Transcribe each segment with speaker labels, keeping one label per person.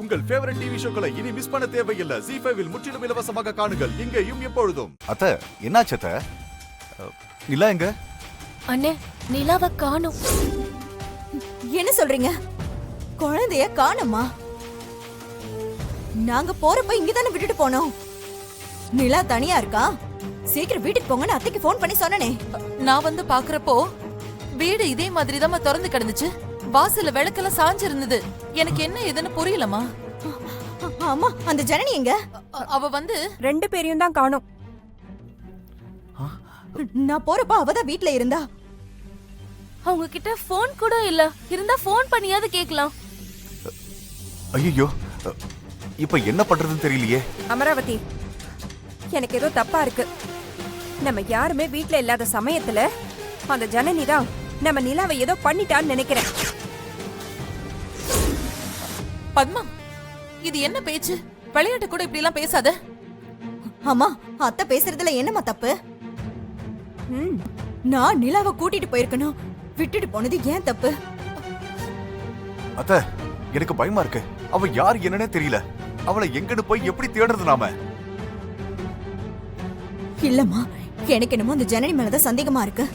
Speaker 1: உங்கள் favourite TV ஷோக்களை இனி miss பண்ண தேவையில்லை. ZEE5 இல் முற்றிலும் இலவசமாக காணுங்கள், இங்கேயும் எப்பொழுதும்.
Speaker 2: அத்தை, என்னாச்சு அத்தை? நிலா எங்க?
Speaker 3: அண்ணே, நிலாவை காணோம்.
Speaker 4: என்ன சொல்றீங்க? குழந்தைய காணோமா? நாங்க போறப்ப இங்கதானே விட்டுட்டு போனோம். நிலா தனியா இருக்கா? சீக்கிரம் வீட்டுக்கு போங்கன்னு அத்தைக்கு போன் பண்ணி சொன்னனே.
Speaker 5: நான் வந்து பாக்குறப்போ வீடு இதே மாதிரி தான் திறந்து கிடந்துச்சு. வாசல்ல விளக்கெல்லாம் சாஞ்சிருந்தது. எனக்கு என்ன ஏதுன்னு புரியலமா.
Speaker 4: ஆமா, அந்த ஜனனி எங்க?
Speaker 5: அவ வந்து
Speaker 6: 2 பேரையும் தான் காணோம்.
Speaker 4: நான் போறப்ப அவதான் வீட்ல இருந்தா.
Speaker 3: அவங்க கிட்ட போன் கூட இல்ல. இருந்தா போன் பண்ணியாவது கேக்கலாம்.
Speaker 2: ஐயோ, இப்ப என்ன பண்றதுன்னு தெரியலையே.
Speaker 6: அமராவதி, எனக்கு ஏதோ தப்பா இருக்கு. நம்ம யாருமே வீட்ல இல்லாத சமயத்துல அந்த ஜனனி தான் நம்ம நிலாவை ஏதோ பண்ணிட்டான்னு நினைக்கிறேன்.
Speaker 5: பத்மா, இது என்ன பேச்சு? விளையாட்டு கூட இப்படி எல்லாம் பேசாத.
Speaker 4: ஆமா, அத்தை பேசுறதுல என்னமா தப்பு? நான் நிலாவை கூட்டிட்டு போயிருக்கணும். விட்டுட்டு போனது ஏன் தப்பு?
Speaker 2: அத்தை, எனக்கு பயமா இருக்கு. அவ யார் என்னன்னே தெரியல. அவளை எங்கன்னு போய் எப்படி தேடுறது நாம?
Speaker 4: இல்லம்மா, எனக்கு என்னமோ அந்த ஜனனி மேலதான் சந்தேகமா இருக்கு.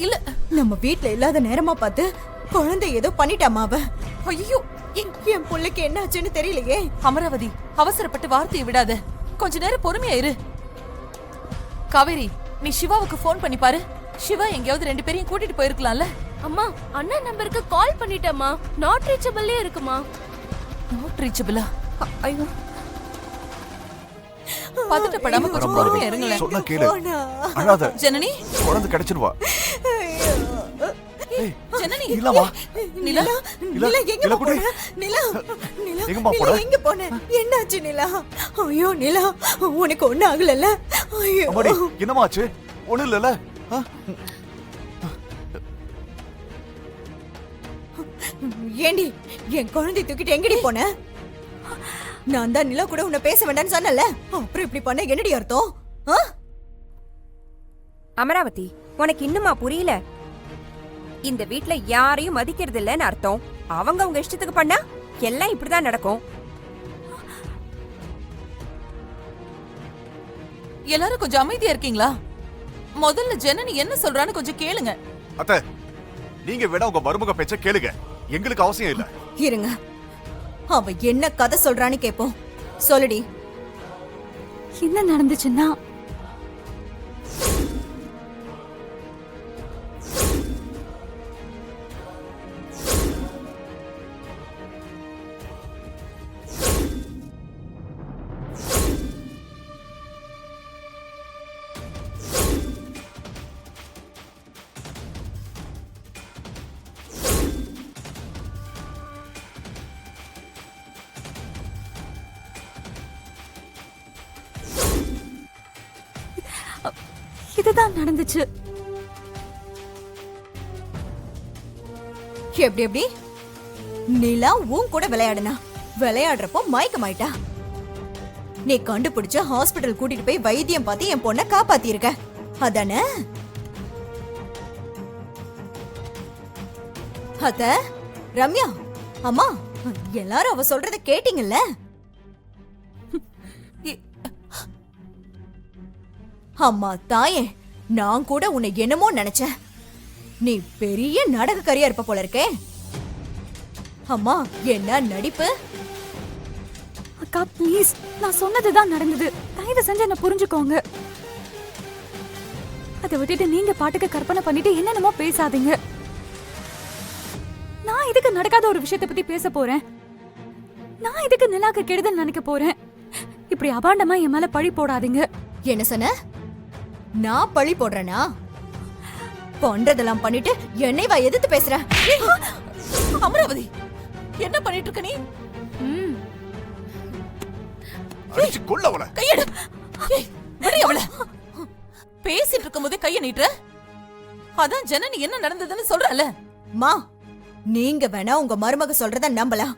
Speaker 5: இல்ல,
Speaker 4: நம்ம வீட்ல இல்லாத நேரமா பார்த்து குழந்தை ஏதோ பண்ணிட்டாமா அவ.
Speaker 5: ஐயோ,
Speaker 4: என் புள்ளைக்கு என்ன ஆச்சுன்னு தெரியலையே.
Speaker 5: அமராவதி, அவசரப்பட்டு வார்த்தையை விடாத. கொஞ்ச நேரம் பொறுமையா இரு. காவேரி, நீ சிவாவுக்கு போன் பண்ணி பாரு. சிவா எங்கேயாவது 2 பேரையும் கூட்டிட்டு போயிருக்கலாம்ல.
Speaker 3: அம்மா, அண்ணன் நம்பருக்கு கால் பண்ணிட்டேம்மா. நாட் ரீச்சபிள்லே இருக்குமா.
Speaker 5: நாட் ரீச்சபிளா?
Speaker 6: ஐயோ,
Speaker 5: பதட்டப்படாம கொஞ்சம் பொறுமையா இருங்களேன்.
Speaker 2: சொன்னா கேளு. அழாத.
Speaker 5: ஜனனி,
Speaker 2: குழந்தை கிடைச்சிடுவா.
Speaker 5: ஜனனி,
Speaker 2: நிலாவா?
Speaker 4: நிலா, நிலா எங்க போன? நிலா, நிலா,
Speaker 2: எங்கம்மா போன?
Speaker 4: எங்க போன? என்னாச்சு நிலா? ஐயோ நிலா, உனக்கு ஒண்ணு ஆகலல்ல? ஐயோ
Speaker 2: அம்மாடி, என்னமாச்சு? ஒண்ணு இல்லல?
Speaker 4: ஏண்டி என் குழந்தை தூக்கிட்டு எங்கடி போன? நான் தான் நிலா கூட உன்னை பேச வேண்டாம்னு சொன்னல. அப்புறம் இப்படி பண்ண என்னடி அர்த்தம்?
Speaker 6: அமராவதி, உனக்கு இன்னுமா புரியல? இந்த வீட்ல யாரையும் மதிக்கிறது இல்லன்னு அர்த்தம். அவங்க உங்க இஷ்டத்துக்கு பண்ணா எல்லாம் இப்படிதான் நடக்கும்.
Speaker 5: எல்லாரும் கொஞ்சம் அமைதியா இருக்கீங்களா? முதல்ல ஜனனி என்ன சொல்றான்னு கொஞ்சம் கேளுங்க.
Speaker 2: அத்தை, நீங்க வேணா உங்க மருமக பேச்ச கேளுங்க. எங்களுக்கு அவசியம் இல்ல.
Speaker 4: இருங்க, அவ என்ன கதை சொல்றான்னு கேப்போம். சொல்லுடி.
Speaker 3: என்ன நடந்துச்சுன்னா, இதுதான் நடந்துச்சு.
Speaker 4: எப்படி எப்படி? நிலா உன் கூட விளையாடுனா, விளையாடுறப்போ மயக்கமாயிட்டா. நீ கண்டுபிடிச்ச ஹாஸ்பிடல் கூட்டிட்டு போய் வைத்தியம் பார்த்து என் பொண்ணை காப்பாத்தி இருக்க, அதானே? அத ரம்யா, அம்மா, எல்லாரும் அவ சொல்றத கேட்டீங்கல்ல? அம்மா தாயே, நான் கூட உன்னை என்னமோ நினைச்சேன். நீ பெரிய நாடகக்காரியா இருப்ப போல இருக்கே. அம்மா, என்ன நடிப்பு?
Speaker 3: அக்கா ப்ளீஸ், நான் சொன்னதுதான் நடந்தது. தயவு செஞ்சு என்ன புரிஞ்சுக்கோங்க. அதை விட்டுட்டு நீங்க பாட்டுக்கு கற்பனை பண்ணிட்டு என்னென்னமோ பேசாதீங்க. நான் இதுக்கு நடக்காத ஒரு விஷயத்தை பத்தி பேச போறேன். நான் இதுக்கு நிலாக்கு கெடுதல் நினைக்க போறேன். இப்படி அபாண்டமா என் மேல பழி போடாதீங்க.
Speaker 4: என்ன சொன்ன? நான் பழி போடுறேனா? பண்றதெல்லாம் பண்ணிட்டு என்னைவா எதிர்த்து பேசுற?
Speaker 5: அமராவதி, என்ன பண்ணிட்டு இருக்க நீ?
Speaker 2: அடிச்சு கொல்லவள.
Speaker 5: கையெடு. விடு அவள. பேசிட்டு இருக்கும்போதே கைய நீட்டுற. அதான் ஜனனி என்ன நடந்ததுன்னு சொல்றல.
Speaker 4: மா, நீங்க வேணா உங்க மருமக சொல்றத நம்பலாம்.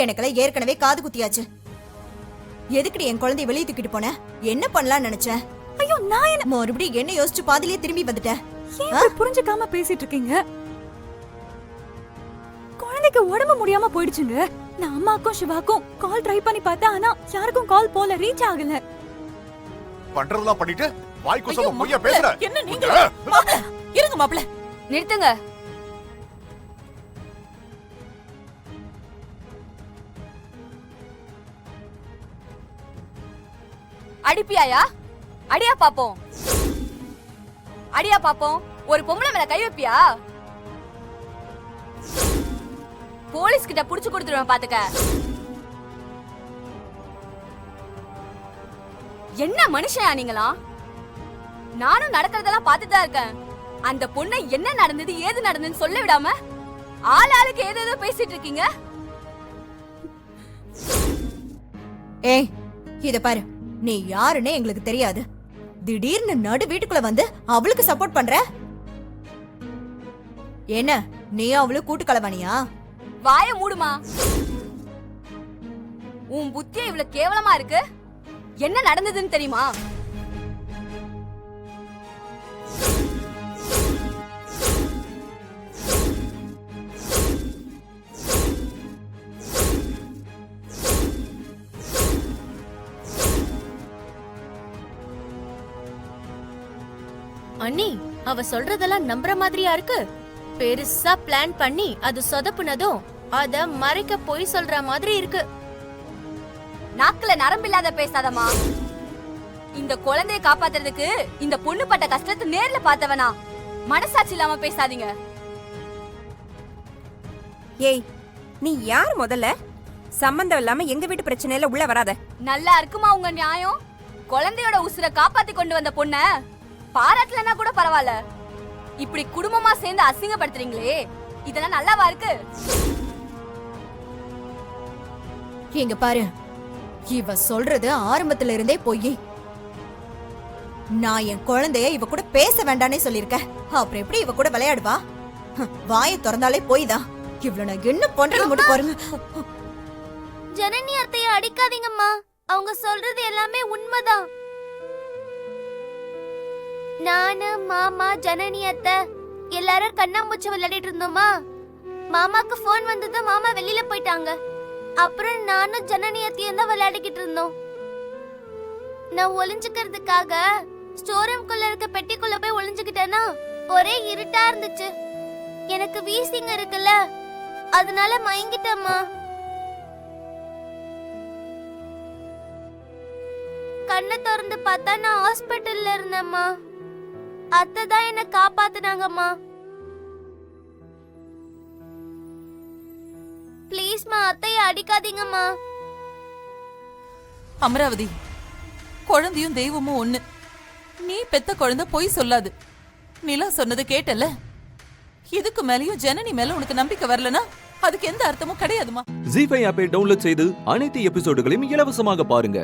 Speaker 4: எனக்கெல்லாம் ஏற்கனவே காது குத்தியாச்சு. எதுக்குடி என் குழந்தைய வெளியே தூக்கிட்டு போன? என்ன பண்ணலாம்னு நினைச்ச?
Speaker 3: ஐயோ, நான் என்ன
Speaker 4: மறுபடியும் என்ன யோசிச்சு பாதிலேயே திரும்பி வந்துட்டேன்.
Speaker 3: புரிஞ்சுக்காம பேசிட்டு இருக்கீங்க. குழந்தைக்கு உடம்பு முடியாம போயிடுச்சுங்க. நான் அம்மாக்கும் சிவாக்கும் கால் ட்ரை பண்ணி பார்த்தேன், ஆனா யாருக்கும் கால் போல, ரீச் ஆகல.
Speaker 2: பண்றதெல்லாம் பண்ணிட்டு வாய்க்கு
Speaker 5: ஐயோ,
Speaker 2: சொன்ன பொய்யா
Speaker 5: மாப்பிள,
Speaker 2: பேசுற.
Speaker 5: என்ன நீங்க மாப்பிள, இருங்க மாப்பிள.
Speaker 7: நிறுத்துங்க. அடிப்பியாயா? அடியா பாப்போம், அடியா பாப்போம். ஒரு பொம்பளை மேல கை வைப்பியா? போலீஸ் கிட்ட புடிச்சு கொடுத்துருவேன் பாத்துக்க. என்ன மனுஷயா நீங்களா? நானும் நடக்கிறதெல்லாம் பார்த்துட்டு தான் இருக்கேன். அந்த பொண்ணை என்ன நடந்தது ஏது நடந்ததுன்னு சொல்ல விடாம ஆளுக்கு ஏதேதோ பேசிட்டு இருக்கீங்க.
Speaker 4: ஏய், இத பாரு, நீ யாருன்னே எங்களுக்கு தெரியாது. திடீர்னு நடு வீட்டுக்குள்ள வந்து அவளுக்கு சப்போர்ட் பண்ற. என்ன நீ அவளுக்கு கூட்டு கலவானியா?
Speaker 7: வாய மூடுமா. உன் புத்தியே இவ்வளவு கேவலமா இருக்கு. என்ன நடந்ததுன்னு தெரியுமா?
Speaker 8: அண்ணி, அவ சொல்றதெல்லாம் நம்புற மாதிரியா இருக்கு? பெருசா பிளான் பண்ணி அது சொதப்புனதும் அத மறைக்க போய் சொல்ற மாதிரி இருக்கு.
Speaker 7: நாக்குல நரம்பில்லாத பேசாதமா. இந்த குழந்தையை காப்பாத்துறதுக்கு இந்த பொண்ணு பட்ட கஷ்டத்தை நேர்ல பார்த்தவனா? மனசாட்சி இல்லாம பேசாதீங்க.
Speaker 6: ஏய், நீ யார் முதல்ல? சம்பந்தம் இல்லாம எங்க வீட்டு பிரச்சனையில உள்ள வராத.
Speaker 7: நல்லா இருக்குமா உங்க நியாயம்? குழந்தையோட உசுரை காப்பாத்தி கொண்டு வந்த பொண்ண பாராட்டலன்னா கூட பரவாயில்ல, இப்படி குடும்பமா சேர்ந்து அசிங்கப்படுத்துறீங்களே, இதெல்லாம் நல்லாவா இருக்கு?
Speaker 4: இங்க பாரு, இவ சொல்றது ஆரம்பத்துல இருந்தே பொய். நான் என் குழந்தைய இவ கூட பேச வேண்டானே சொல்லிருக்கேன். அப்புறம் எப்படி இவ கூட விளையாடுவா? வாயை திறந்தாலே போய் தான். இவ்வளவு நான் என்ன பண்றது மட்டும் பாருங்க.
Speaker 8: ஜனனி அத்தைய அடிக்காதீங்கம்மா, அவங்க சொல்றது எல்லாமே உண்மைதான். நானு, மாமா, ஜனனி அத்தை எல்லாரும் கண்ணாமூச்சி விளையாடிட்டு இருந்தோமா. மாமாக்கு போன் வந்தது, மாமா வெளியில போயிட்டாங்க. அப்புறம் நானும் ஜனனி அத்தையும் தான் விளையாடிக்கிட்டு இருந்தோம். நான் ஒளிஞ்சுக்கிறதுக்காக ஸ்டோர் ரூம்குள்ள இருக்க பெட்டிக்குள்ள போய் ஒளிஞ்சுக்கிட்டேன்னா ஒரே இருட்டா இருந்துச்சு. எனக்கு வீசிங் இருக்குல்ல, அதனால மயங்கிட்டேம்மா. கண்ணை திறந்து பார்த்தா நான் ஹாஸ்பிட்டல்ல இருந்தேம்மா. அத்தை தான் என்ன காப்பாத்துனாங்கம்மா. ப்ளீஸ்மா, அத்தைய அடிக்காதீங்கம்மா.
Speaker 5: அமராவதி, குழந்தையும் தெய்வமும் ஒண்ணு. நீ பெத்த குழந்தை பொய் சொல்லாது. நிலா சொன்னது கேட்டல. இதுக்கு மேலயும் ஜனனி மேல உனக்கு நம்பிக்கை வரலனா அதுக்கு எந்த அர்த்தமும் கிடையாதுமா.
Speaker 9: ஜீ5 ஆப்பை டவுன்லோட் செய்து அனைத்து எபிசோடுகளையும் இலவசமாக பாருங்க.